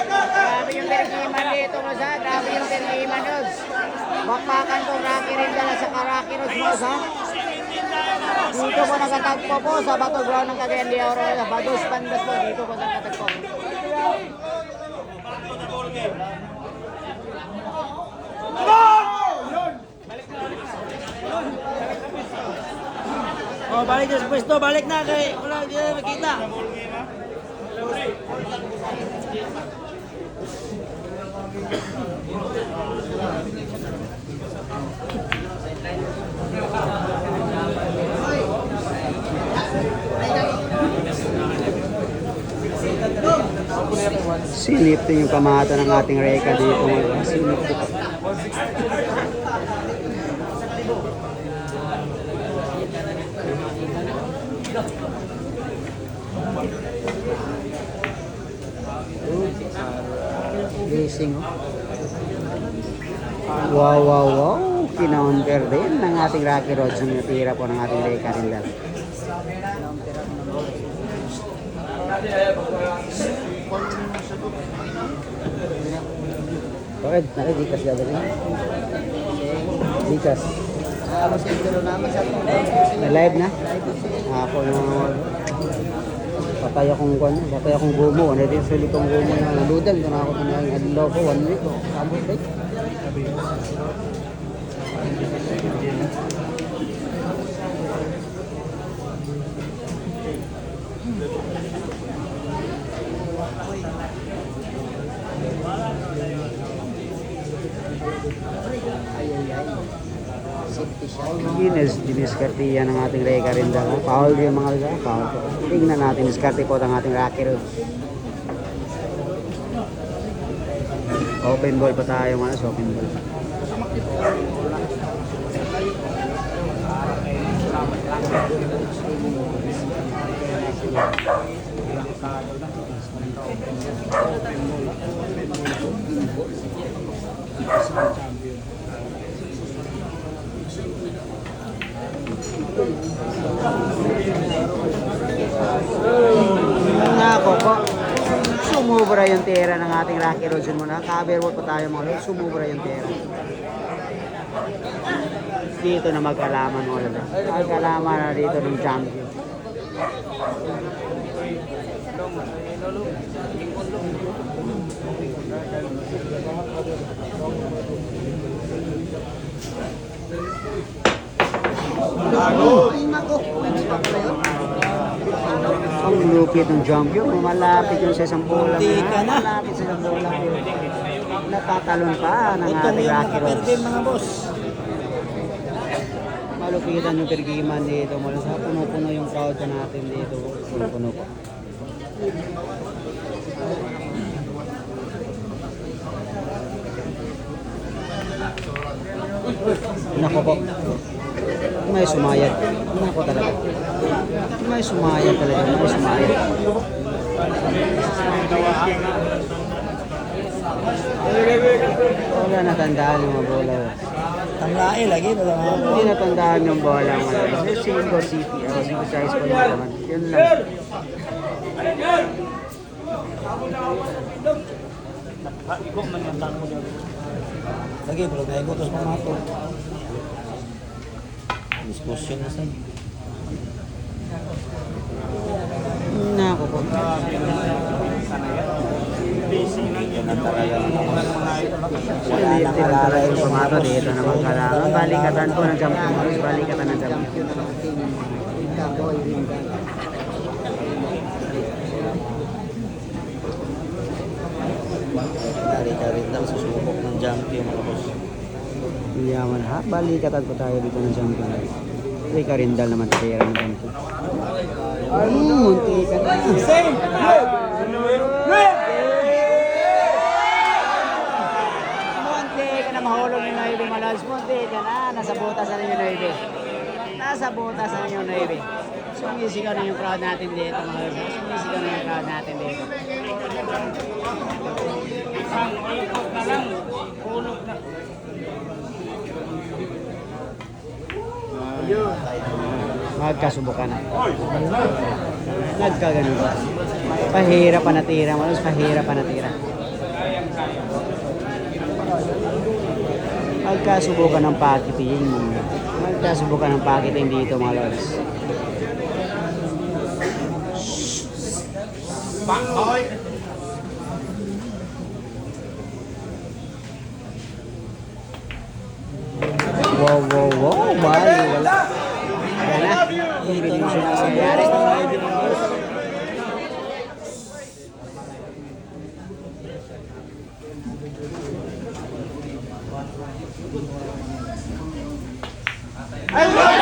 Grabe yung Bergiman dito mo sa. Grabe yung Bergiman Rods. Bakbakan ko Rocky Rindala sa Rocky Rods mo sa. Dito ko nagtatagpo po sa Bato Ground ng Cagayan de Oro. Bados Bandas po. Dito ko nagtatagpo. Oh, balik na sa pwesto, balik na kay wala dito makita. Silip din yung pamata ng ating reka dito. Silip din. Racing, oh. Wow, wow, wow. Kinounter din ng ating Rocky Rods. Yung tira po ng ating reka rin lang. Bakit? Dikas gabal niya? Dikas. Live na? Ako yung patay akong gumo. Ano din sulit kong gumo ng ludan. Doon ako tinayang adlaw ko. 1 week. Sabot day. Diniskartiya ng ating Reka Rinda. Foul yung mga liga. Foul po. Tingnan natin. Diskarte po ang ating Rocky Rods. Open ball pa tayo mga. Open ball. Nako po. Sumubra yung tira ng ating Rocky Rods muna. Coverwork pa tayo mga lord. Sumubra yung tira. Dito na magkalaman mga lord. Magkalaman na dito ng champion. Ang lupit ng champion, malapit yung sa isang bola. Malapit sa isang bola. Natatalon pa ng ating Rocky Rods. Mga boss. Malupitan yung Bergiman dito. Mula sa puno-puno yung crowd natin dito. Puno-puno pa. Nako po. May sumayad. Nako talaga. May sumayad talaga. May sumayad. Wala natandaan yung mga bola. Tanglae lagi ba? Hindi natandaan yung bola. Single city. Single size pa naman. Yun lang. Lagi bro, may gutos pa mga to. Diskusyon na sa'yo. Nako po. Wala nang alala yung pamato dito na magkalaman. Balikatan po ng champion. Balikatan ng champion. Rin susubok ng champion mga boss. Yaman ha. Balikatan po tayo dito ng champion. Reka Rindal naman pera ng champion. Munti ka na. Mahulog ni Noybe Malos. Munti ka na. Nasa butas na yung Noybe. Nasa butas na yung Noybe. Sumisigaw na yung crowd natin dito. Sumisigaw na yung crowd natin dito. Magkasubukan na. Nagkaganon ba? Pahira pa natira. Malos pahira pa natira. Magkasubukan ng packaging. Magkasubukan ng packaging dito mga lods. Wow, wow, wow, bali, wala. Yan na. Bilisyon na nangyari. Ay,